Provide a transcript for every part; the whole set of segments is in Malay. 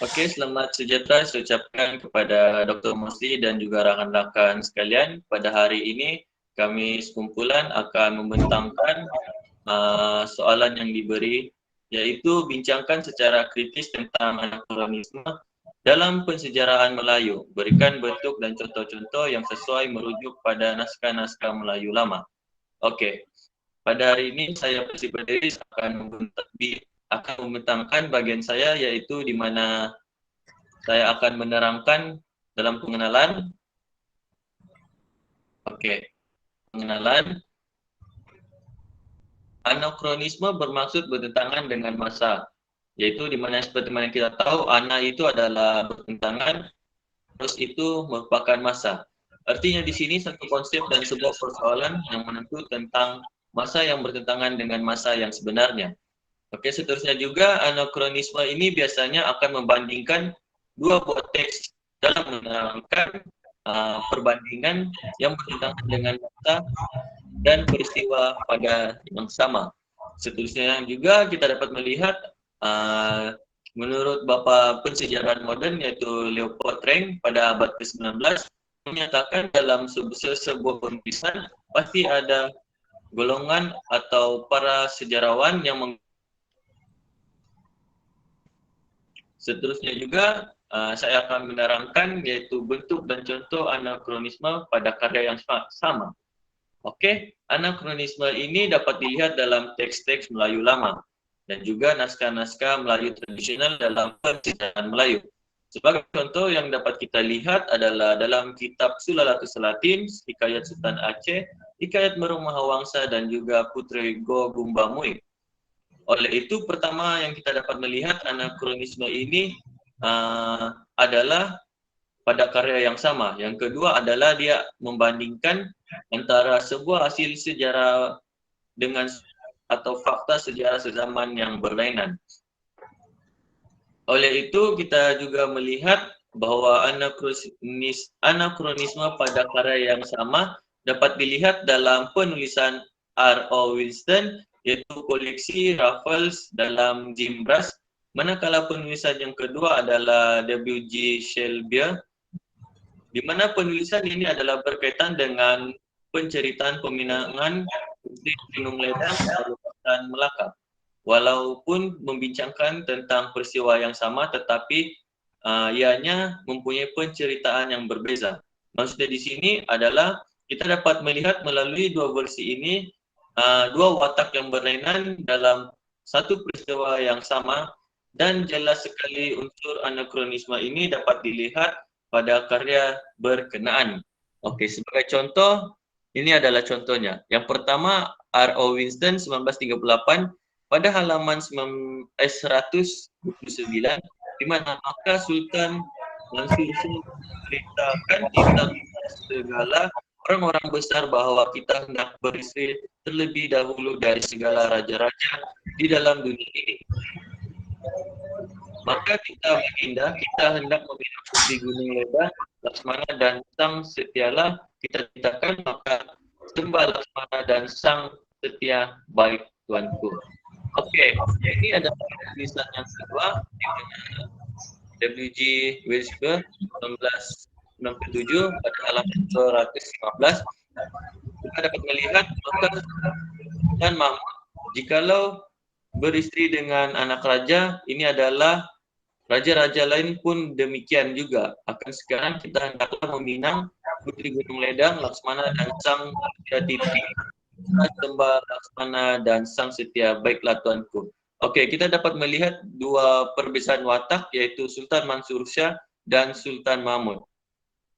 Oke, selamat sejahtera saya ucapkan kepada Dr. Musli dan juga rakan-rakan sekalian. Pada hari ini kami sekumpulan akan membentangkan soalan yang diberi, yaitu bincangkan secara kritis tentang anakronisme dalam pensejarahan Melayu. Berikan bentuk dan contoh-contoh yang sesuai merujuk pada naskah-naskah Melayu lama. Oke, pada hari ini saya Persib Berdiri akan membentangkan bagian saya, yaitu di mana saya akan menerangkan dalam pengenalan. Oke, pengenalan. Anakronisme bermaksud bertentangan dengan masa, yaitu di mana seperti mana kita tahu ana itu adalah bertentangan, terus itu merupakan masa. Artinya di sini satu konsep dan sebuah persoalan yang menentu tentang masa yang bertentangan dengan masa yang sebenarnya. Oke, seterusnya juga anakronisme ini biasanya akan membandingkan dua buah teks dalam menerangkan perbandingan yang bertentangan dengan masa dan peristiwa pada yang sama. Seterusnya juga kita dapat melihat menurut Bapak Pensejarahan Modern yaitu Leopold Rank pada abad ke-19 menyatakan dalam sebuah penulisan pasti ada golongan atau para sejarawan yang seterusnya juga saya akan menerangkan yaitu bentuk dan contoh anakronisme pada karya yang sama. Oke, anakronisme ini dapat dilihat dalam teks-teks Melayu lama dan juga naskah-naskah Melayu tradisional dalam pensejarahan Melayu. Sebagai contoh yang dapat kita lihat adalah dalam kitab Sulalatus Latin, Hikayat Sultan Aceh, Hikayat Merung Mahawangsa dan juga Putri Go Gumbamui. Oleh itu, pertama yang kita dapat melihat anakronisme ini adalah pada karya yang sama. Yang kedua adalah dia membandingkan antara sebuah hasil sejarah dengan atau fakta sejarah sezaman yang berlainan. Oleh itu kita juga melihat bahwa anakronisme pada karya yang sama dapat dilihat dalam penulisan R.O. Winston yaitu koleksi Raffles dalam Jim Brass, manakala penulisan yang kedua adalah W.G. Shelby, di mana penulisan ini adalah berkaitan dengan penceritaan peminangan Putri Gunung Ledang dan Melaka. Walaupun membincangkan tentang peristiwa yang sama, tetapi ianya mempunyai penceritaan yang berbeza. Maksudnya di sini adalah kita dapat melihat melalui dua versi ini dua watak yang berlainan dalam satu peristiwa yang sama, dan jelas sekali unsur anakronisme ini dapat dilihat pada karya berkenaan. Oke, sebagai contoh, ini adalah contohnya. Yang pertama, R.O. Winston 1938 pada halaman 129, di mana maka Sultan Mansur menceritakan tentang segala orang-orang besar bahwa kita hendak beristri terlebih dahulu dari segala raja-raja di dalam dunia ini. Maka kita baginda, kita hendak meminang putri Gunung Ledang, Laksmana dan Sang Setialah kita ceritakan, maka sembah Laksmana dan Sang Setia baik tuanku. Oke, ini adalah tulisan yang kedua di mana W.G. Wilsberg 1997 pada halaman 215 kita dapat melihat maka dan Mahmud jikalau beristri dengan anak raja, ini adalah raja-raja lain pun demikian juga. Akan sekarang kita hendaklah meminang Putri Gunung Ledang, Laksmana dan Sang Setia Titi, sembah Laksmana dan Sang Setia baiklah tuanku. Oke, kita dapat melihat dua perbedaan watak yaitu Sultan Mansur Shah dan Sultan Mahmud.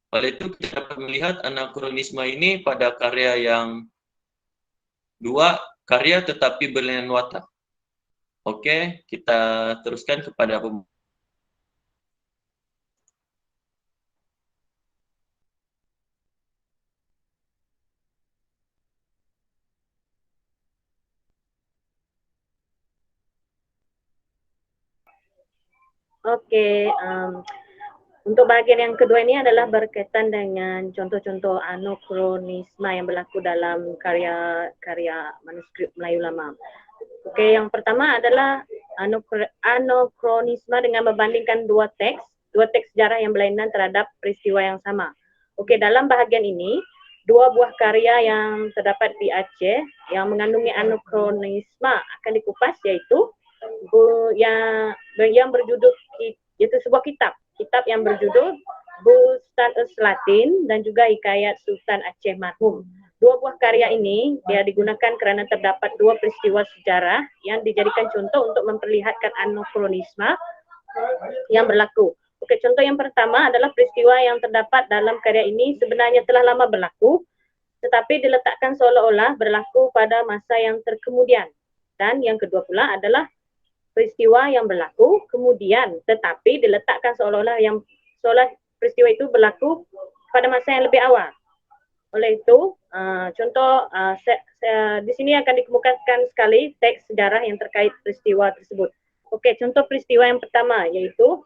Oleh itu kita dapat melihat anakronisme ini pada karya yang dua karya tetapi berlainan watak. Oke, kita teruskan kepada Oke, untuk bagian yang kedua ini adalah berkaitan dengan contoh-contoh anakronisme yang berlaku dalam karya-karya manuskrip Melayu lama. Oke, yang pertama adalah anokronisme dengan membandingkan dua teks sejarah yang berlainan terhadap peristiwa yang sama. Okey, dalam bahagian ini, dua buah karya yang terdapat di Aceh yang mengandungi anokronisme akan dikupas, iaitu yang berjudul, iaitu sebuah kitab yang berjudul Bustan Selatin dan juga Hikayat Sultan Aceh Marhum. Dua buah karya ini dia digunakan kerana terdapat dua peristiwa sejarah yang dijadikan contoh untuk memperlihatkan anokronisme yang berlaku. Okey, contoh yang pertama adalah peristiwa yang terdapat dalam karya ini sebenarnya telah lama berlaku, tetapi diletakkan seolah-olah berlaku pada masa yang terkemudian. Dan yang kedua pula adalah peristiwa yang berlaku kemudian, tetapi diletakkan seolah-olah peristiwa itu berlaku pada masa yang lebih awal. Oleh itu, contoh di sini akan dikemukakan sekali teks sejarah yang terkait peristiwa tersebut. Okey, contoh peristiwa yang pertama iaitu,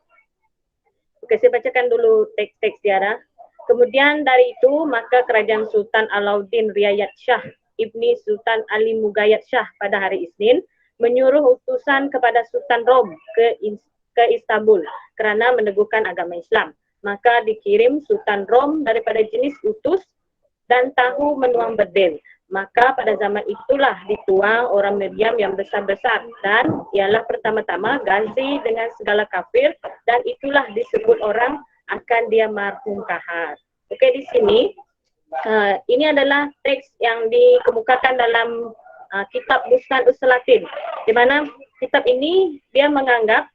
saya bacakan dulu teks sejarah. Kemudian dari itu, maka kerajaan Sultan Alauddin Riayat Shah Ibni Sultan Ali Mughayat Shah pada hari Isnin menyuruh utusan kepada Sultan Rom ke Istanbul kerana meneguhkan agama Islam. Maka dikirim Sultan Rom daripada jenis utus dan tahu menuang bedil. Maka pada zaman itulah dituang orang meriam yang besar-besar dan ialah pertama-tama Ghazi dengan segala kafir, dan itulah disebut orang akan dia marhum kahar. Okey, di sini ini adalah teks yang dikemukakan dalam kitab Bustan Selatin, di mana kitab ini dia menganggap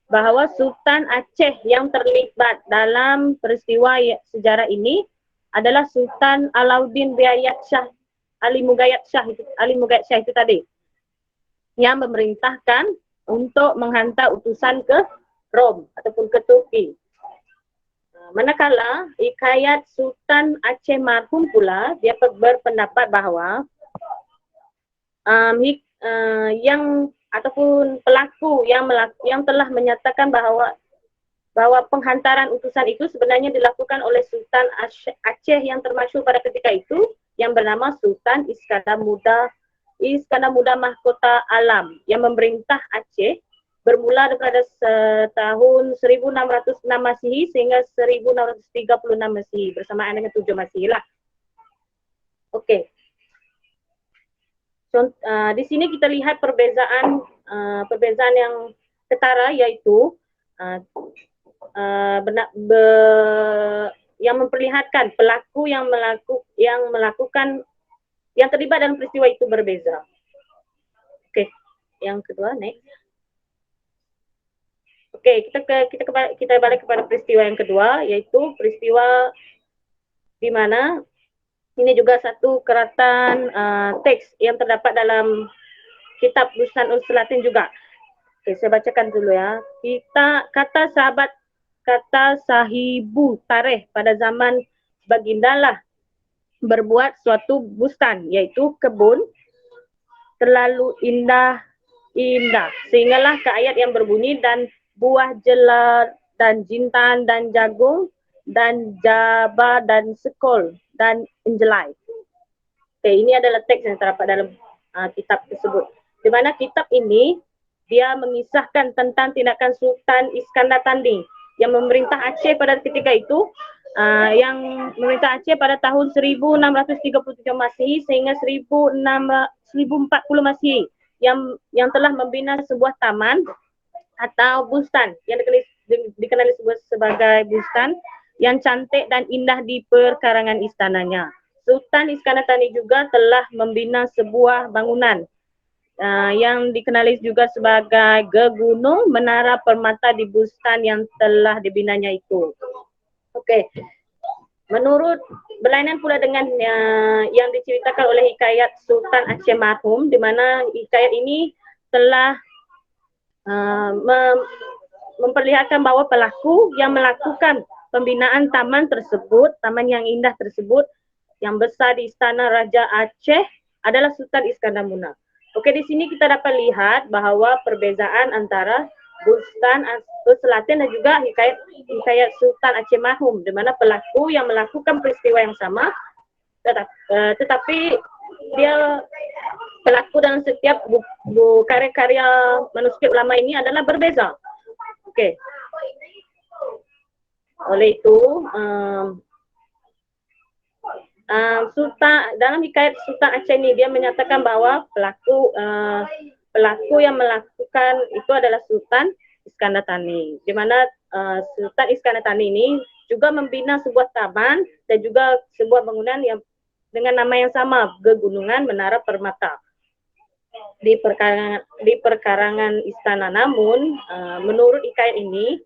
bahawa Sultan Aceh yang terlibat dalam peristiwa sejarah ini adalah Sultan Alauddin Riayat Shah Ali Mughayat Shah itu tadi, yang memerintahkan untuk menghantar utusan ke Rom ataupun ke Turki. Manakala Hikayat Sultan Aceh Marhum pula dia berpendapat bahawa pelaku yang telah menyatakan bahawa penghantaran utusan itu sebenarnya dilakukan oleh Sultan Aceh yang termasyhur pada ketika itu, yang bernama Sultan Iskandar Muda Mahkota Alam, yang memerintah Aceh bermula daripada tahun 1606 Masihi sehingga 1636 Masihi bersamaan dengan 7 Masihi lah. Okey. Di sini kita lihat perbezaan yang ketara, iaitu yang memperlihatkan pelaku yang terlibat dalam peristiwa itu berbeza. Okey, yang kedua, next. Okey, kita balik kepada peristiwa yang kedua, iaitu peristiwa di mana ini juga satu keratan teks yang terdapat dalam kitab Bustan Selatin juga. Okey, saya bacakan dulu ya. Kata sahibu tarikh pada zaman baginda lah berbuat suatu bustan, iaitu kebun terlalu indah sehinggalah ke ayat yang berbunyi, dan buah jelar dan jintan dan jagung dan jaba dan sekol dan injelai. Okey, ini adalah teks yang terdapat dalam kitab tersebut, di mana kitab ini dia mengisahkan tentang tindakan Sultan Iskandar Tanding yang memerintah Aceh pada ketika itu, yang memerintah Aceh pada tahun 1637 Masihi sehingga 1040 Masihi, yang telah membina sebuah taman atau bustan yang dikenali sebagai bustan yang cantik dan indah di perkarangan istananya. Sultan Iskandar Tanding juga telah membina sebuah bangunan yang dikenali juga sebagai Gegunung Menara Permata di bustan yang telah dibinanya itu. Okey. Menurut berlainan pula dengan yang diceritakan oleh Hikayat Sultan Aceh Marhum, di mana hikayat ini telah memperlihatkan bahawa pelaku yang melakukan pembinaan taman yang indah tersebut yang besar di Istana Raja Aceh adalah Sultan Iskandar Muda. Okey, di sini kita dapat lihat bahawa perbezaan antara Bustan Selatin dan juga hikayat Sultan Aceh Marhum, di mana pelaku yang melakukan peristiwa yang sama, tetapi dia pelaku dalam setiap karya-karya manuskrip ulama ini adalah berbeza. Oke. Oleh itu, dalam hikayat Sultan Aceh ini dia menyatakan bahwa pelaku yang melakukan itu adalah Sultan Iskandar Thani, di mana Sultan Iskandar Thani ini juga membina sebuah taman dan juga sebuah bangunan yang dengan nama yang sama, Gegunungan Menara Permata di perkarangan istana. Namun menurut hikayat ini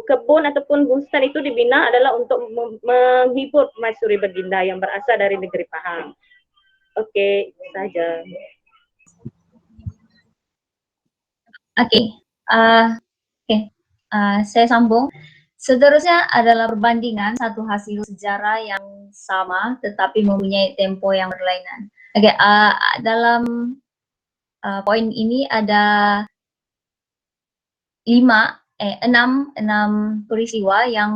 kebun ataupun bustan itu dibina adalah untuk menghibur Maisuri Baginda yang berasal dari negeri Pahang. Oke, itu saja. Saya sambung. Seterusnya adalah perbandingan satu hasil sejarah yang sama tetapi mempunyai tempo yang berlainan. Dalam poin ini ada 6 peristiwa yang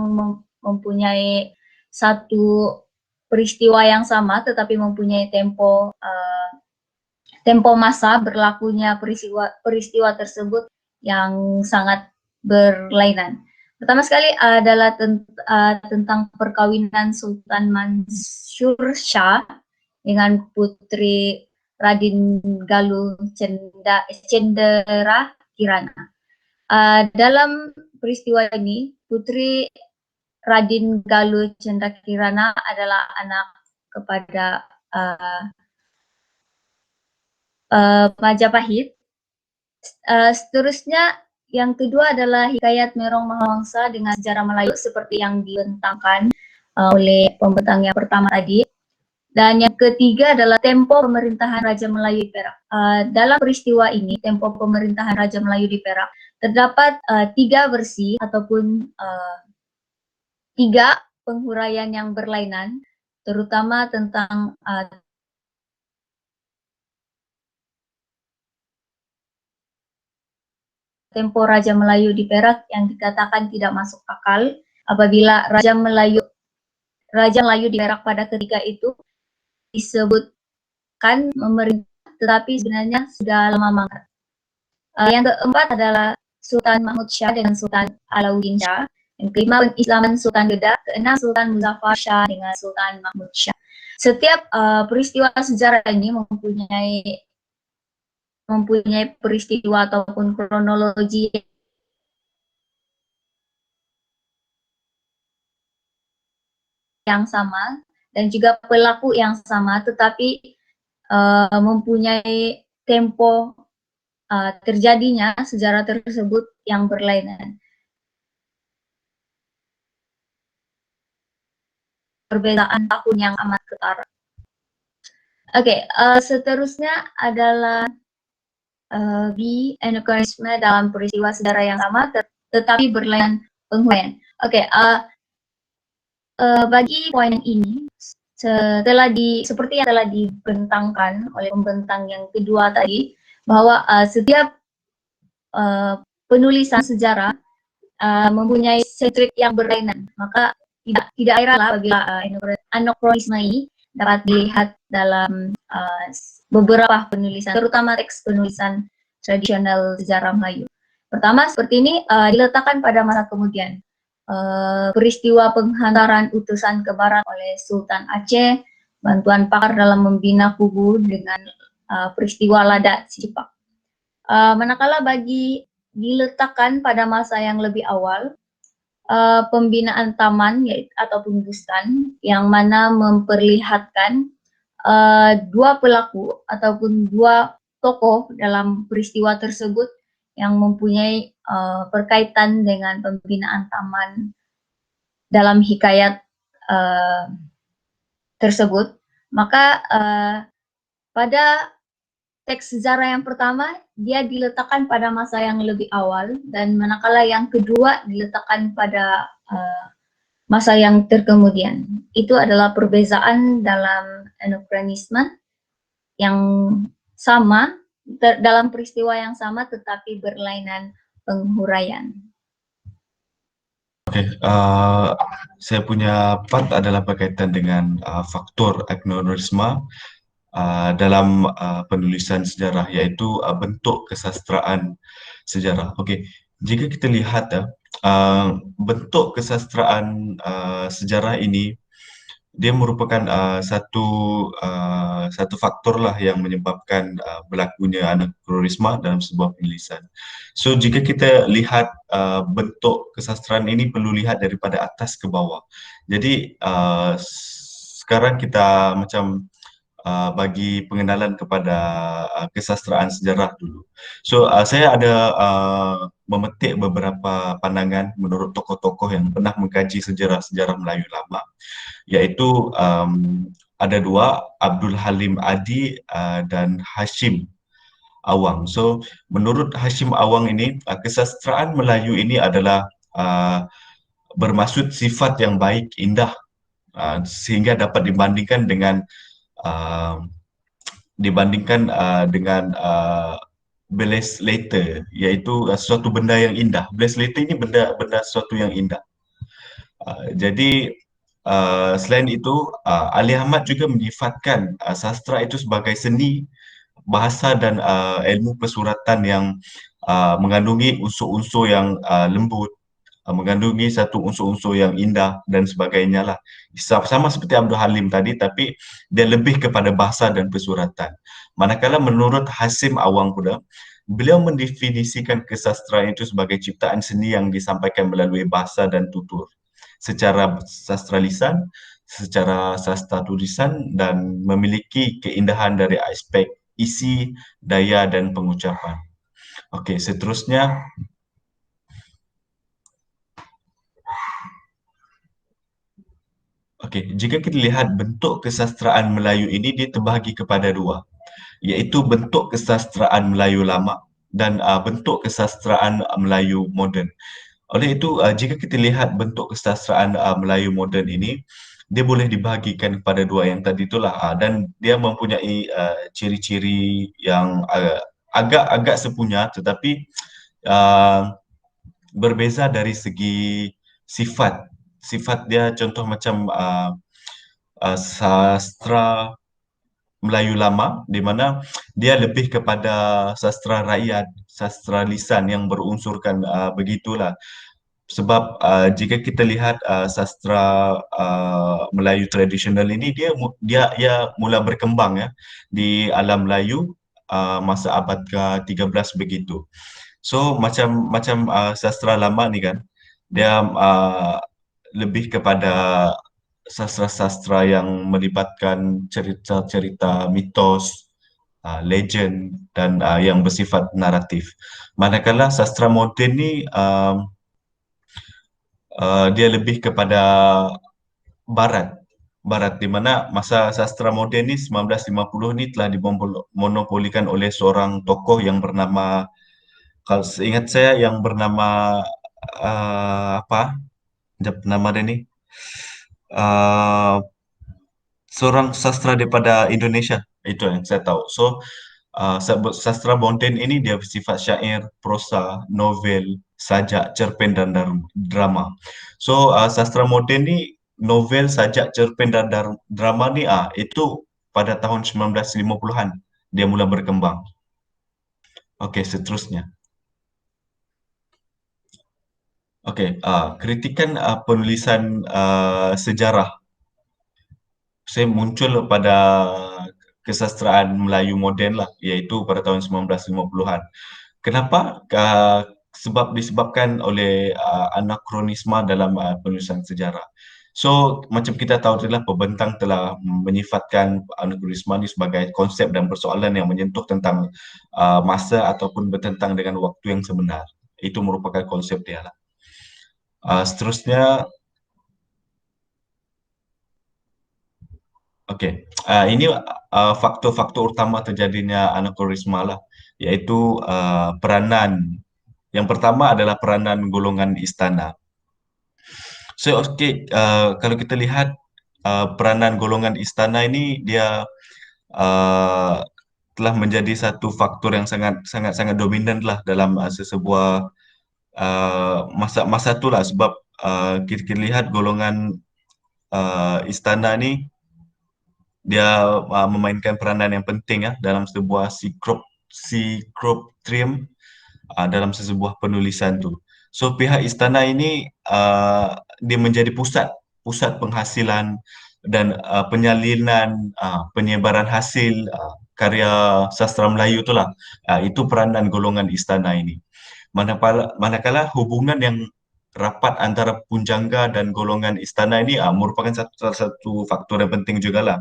mempunyai satu peristiwa yang sama tetapi mempunyai tempo masa berlakunya peristiwa tersebut yang sangat berlainan. Pertama sekali adalah tentang perkawinan Sultan Mansur Shah dengan putri Raden Galuh Cendera Kirana. Dalam peristiwa ini, putri Raden Galuh Cendera Kirana adalah anak kepada Majapahit. Seterusnya yang kedua adalah hikayat Merong Mahawangsa dengan sejarah Melayu seperti yang dibentangkan oleh pembentang yang pertama tadi. Dan yang ketiga adalah tempo pemerintahan Raja Melayu di Perak. Dalam peristiwa ini, tempo pemerintahan Raja Melayu di Perak, terdapat 3 versi ataupun 3 penghuraian yang berlainan, terutama tentang tempo Raja Melayu di Perak yang dikatakan tidak masuk akal apabila Raja Melayu di Perak pada ketika itu disebutkan memerintah tetapi sebenarnya sudah lama mangkat. Yang keempat adalah Sultan Mahmud Shah dengan Sultan Alauddin Shah. Yang kelima Islaman Sultan Kedah. Keenam Sultan Muzaffar Shah dengan Sultan Mahmud Shah. Setiap peristiwa sejarah ini mempunyai peristiwa ataupun kronologi yang sama dan juga pelaku yang sama, tetapi mempunyai tempo terjadinya sejarah tersebut yang berlainan. Perbedaan tahun yang amat ketara. Seterusnya adalah anakronisme dalam peristiwa sejarah yang sama tetapi berlainan penghuraian. Bagi poin ini, seperti yang telah dibentangkan oleh pembentang yang kedua tadi, bahwa setiap penulisan sejarah mempunyai setrik yang berlainan, maka tidak heranlah apabila anakronisme ini dapat dilihat dalam beberapa penulisan, terutama teks penulisan tradisional sejarah Melayu. Pertama, seperti ini diletakkan pada masa kemudian. Peristiwa penghantaran utusan ke barat oleh Sultan Aceh, bantuan pakar dalam membina kubu dengan peristiwa Lada Sipak. Manakala bagi diletakkan pada masa yang lebih awal, pembinaan taman ataupun bustan yang mana memperlihatkan 2 pelaku ataupun 2 tokoh dalam peristiwa tersebut yang mempunyai berkaitan dengan pembinaan taman dalam hikayat tersebut. Maka pada teks sejarah yang pertama dia diletakkan pada masa yang lebih awal, dan manakala yang kedua diletakkan pada masa yang terkemudian. Itu adalah perbezaan dalam anakronisme yang sama dalam peristiwa yang sama tetapi berlainan penghuraian. Saya punya part adalah berkaitan dengan faktor etnorisme dalam penulisan sejarah, iaitu bentuk kesastraan sejarah. Okey, jika kita lihat bentuk kesastraan sejarah ini, dia merupakan satu faktor lah yang menyebabkan berlakunya anakronisme dalam sebuah penulisan. So jika kita lihat bentuk kesastraan ini, perlu lihat daripada atas ke bawah. Jadi sekarang kita macam bagi pengenalan kepada kesastraan sejarah dulu. So saya ada memetik beberapa pandangan menurut tokoh-tokoh yang pernah mengkaji sejarah-sejarah Melayu lama, iaitu ada dua, Abdul Halim Adi dan Hashim Awang. So menurut Hashim Awang ini, kesastraan Melayu ini adalah bermaksud sifat yang baik, indah, sehingga dapat dibandingkan dengan blessed letter, iaitu suatu benda yang indah. Blessed letter ini benda sesuatu yang indah. Jadi selain itu, Ali Ahmad juga menyifatkan sastra itu sebagai seni, bahasa dan ilmu pesuratan yang mengandungi unsur-unsur yang lembut, mengandungi satu unsur-unsur yang indah dan sebagainya lah. Sama seperti Abdul Halim tadi, tapi dia lebih kepada bahasa dan pesuratan. Manakala menurut Hashim Awang pula, beliau mendefinisikan kesastraan itu sebagai ciptaan seni yang disampaikan melalui bahasa dan tutur, secara sastra lisan, secara sastra tulisan, dan memiliki keindahan dari aspek isi, daya, dan pengucapan. Okey, seterusnya. Okey, jika kita lihat bentuk kesastraan Melayu ini, dia terbahagi kepada dua, iaitu bentuk kesastraan Melayu lama dan bentuk kesastraan Melayu moden. Oleh itu, jika kita lihat bentuk kesastraan Melayu moden ini, dia boleh dibahagikan kepada dua yang tadi itulah, dan dia mempunyai ciri-ciri yang agak sepunya, tetapi berbeza dari segi sifat. Sifat dia contoh macam sastra Melayu lama, di mana dia lebih kepada sastra rakyat, sastra lisan yang berunsurkan begitulah. Sebab jika kita lihat sastra Melayu tradisional ini, dia mula berkembang di alam Melayu masa abad ke-13 begitu. So macam sastra lama ni kan, dia lebih kepada sastra-sastra yang melibatkan cerita-cerita mitos, legend, dan yang bersifat naratif. Manakala sastra moden ni dia lebih kepada barat, di mana masa sastra moden ni 1950 ni telah dimonopolikan oleh seorang tokoh yang bernama, kalau seingat saya, yang bernama nama dia ni, seorang sastra daripada Indonesia, itu yang saya tahu. So sastra moden ini dia bersifat syair, prosa, novel, sajak, cerpen, dan drama. So sastra moden ni, novel, sajak, cerpen, dan drama ni itu pada tahun 1950-an dia mula berkembang. Okey, seterusnya. Okey, kritikan penulisan sejarah saya muncul pada kesastraan Melayu moden lah, iaitu pada tahun 1950-an. Kenapa? Disebabkan oleh anakronisme dalam penulisan sejarah. So macam kita tahu adalah pembentang telah menyifatkan anakronisme ini sebagai konsep dan persoalan yang menyentuh tentang masa ataupun bertentang dengan waktu yang sebenar. Itu merupakan konsep dia lah. Seterusnya, okey, ini faktor-faktor utama terjadinya anakronisme lah, iaitu peranan. Yang pertama adalah peranan golongan istana. So okey, kalau kita lihat peranan golongan istana ini, dia telah menjadi satu faktor yang sangat dominan lah dalam sesebuah masa itulah, sebab kita lihat golongan istana ni dia memainkan peranan yang penting ya dalam sebuah psikrotrium dalam sebuah penulisan tu. So pihak istana ini dia menjadi pusat penghasilan dan penyalinan penyebaran hasil karya sastra Melayu itulah. Itu peranan golongan istana ini. Manakala hubungan yang rapat antara punjangga dan golongan istana ini merupakan salah satu faktor yang penting jugalah.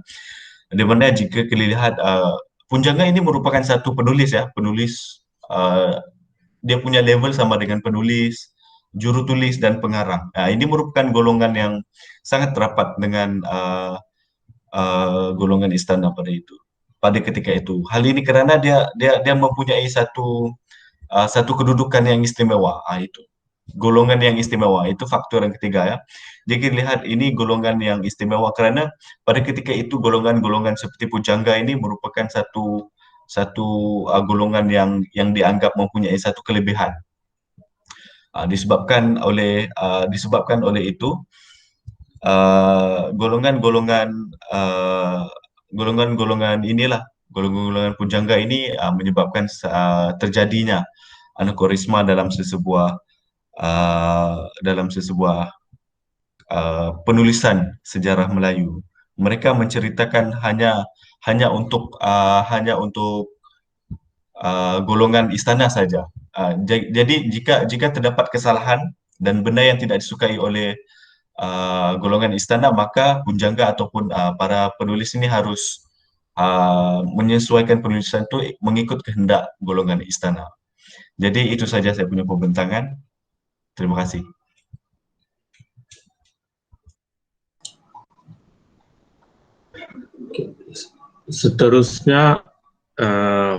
Di mana jika kita lihat punjangga ini merupakan satu penulis ya, penulis dia punya level sama dengan penulis, juru tulis dan pengarang. Ini merupakan golongan yang sangat rapat dengan golongan istana pada ketika itu. Hal ini kerana dia mempunyai satu kedudukan yang istimewa. Itu golongan yang istimewa, itu faktor yang ketiga ya. Jika lihat ini golongan yang istimewa kerana pada ketika itu golongan-golongan seperti pujangga ini merupakan satu golongan yang dianggap mempunyai satu kelebihan. Disebabkan oleh itu golongan-golongan pujangga ini menyebabkan terjadinya anakronisme dalam sesebuah penulisan sejarah Melayu. Mereka menceritakan hanya untuk golongan istana saja. Jadi jika terdapat kesalahan dan benda yang tidak disukai oleh golongan istana, maka punjangga ataupun para penulis ini harus menyesuaikan penulisan itu mengikut kehendak golongan istana. Jadi itu saja saya punya pembentangan. Terima kasih. Seterusnya,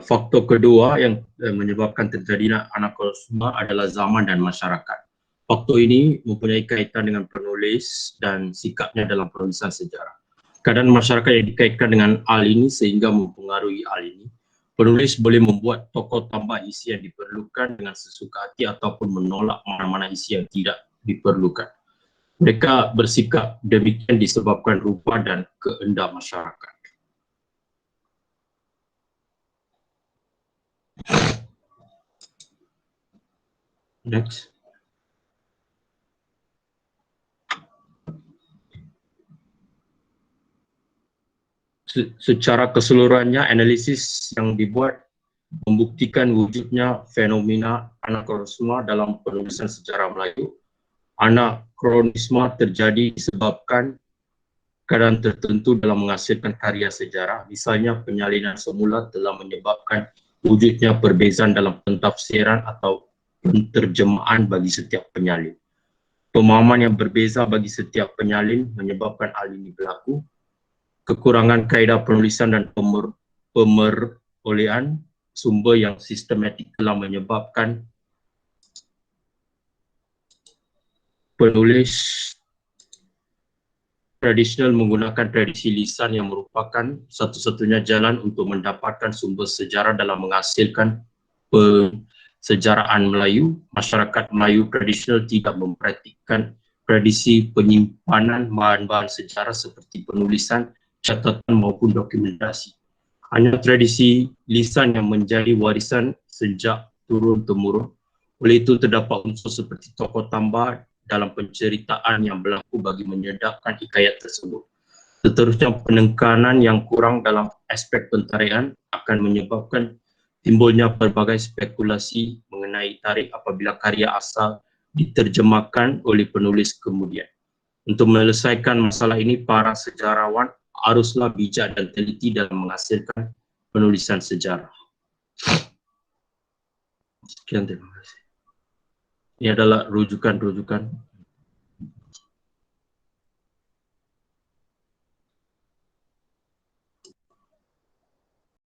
faktor kedua yang menyebabkan terjadinya anakronisme adalah zaman dan masyarakat. Faktor ini mempunyai kaitan dengan penulis dan sikapnya dalam penulisan sejarah. Keadaan masyarakat yang dikaitkan dengan hal ini sehingga mempengaruhi hal ini. Penulis boleh membuat tokoh tambah isi yang diperlukan dengan sesuka hati ataupun menolak mana-mana isi yang tidak diperlukan. Mereka bersikap demikian disebabkan rupa dan kehendak masyarakat. Next. Secara keseluruhannya, analisis yang dibuat membuktikan wujudnya fenomena anakronisme dalam penulisan sejarah Melayu. Anakronisme terjadi disebabkan keadaan tertentu dalam menghasilkan karya sejarah. Misalnya, penyalinan semula telah menyebabkan wujudnya perbezaan dalam pentafsiran atau penterjemahan bagi setiap penyalin. Pemahaman yang berbeza bagi setiap penyalin menyebabkan hal ini berlaku. Kekurangan kaedah penulisan dan pemerolehan sumber yang sistematik telah menyebabkan penulis tradisional menggunakan tradisi lisan yang merupakan satu-satunya jalan untuk mendapatkan sumber sejarah dalam menghasilkan pensejarahan Melayu. Masyarakat Melayu tradisional tidak mempraktikkan tradisi penyimpanan bahan-bahan sejarah seperti penulisan, catatan maupun dokumentasi. Hanya tradisi lisan yang menjadi warisan sejak turun-temurun. Oleh itu terdapat unsur seperti tokoh tambah dalam penceritaan yang berlaku bagi menyedapkan hikayat tersebut. Seterusnya, penekanan yang kurang dalam aspek pentarikan akan menyebabkan timbulnya pelbagai spekulasi mengenai tarikh apabila karya asal diterjemahkan oleh penulis kemudian. Untuk menyelesaikan masalah ini, para sejarawan haruslah bijak dan teliti dalam menghasilkan penulisan sejarah. Sekian, terima kasih. Ini adalah rujukan-rujukan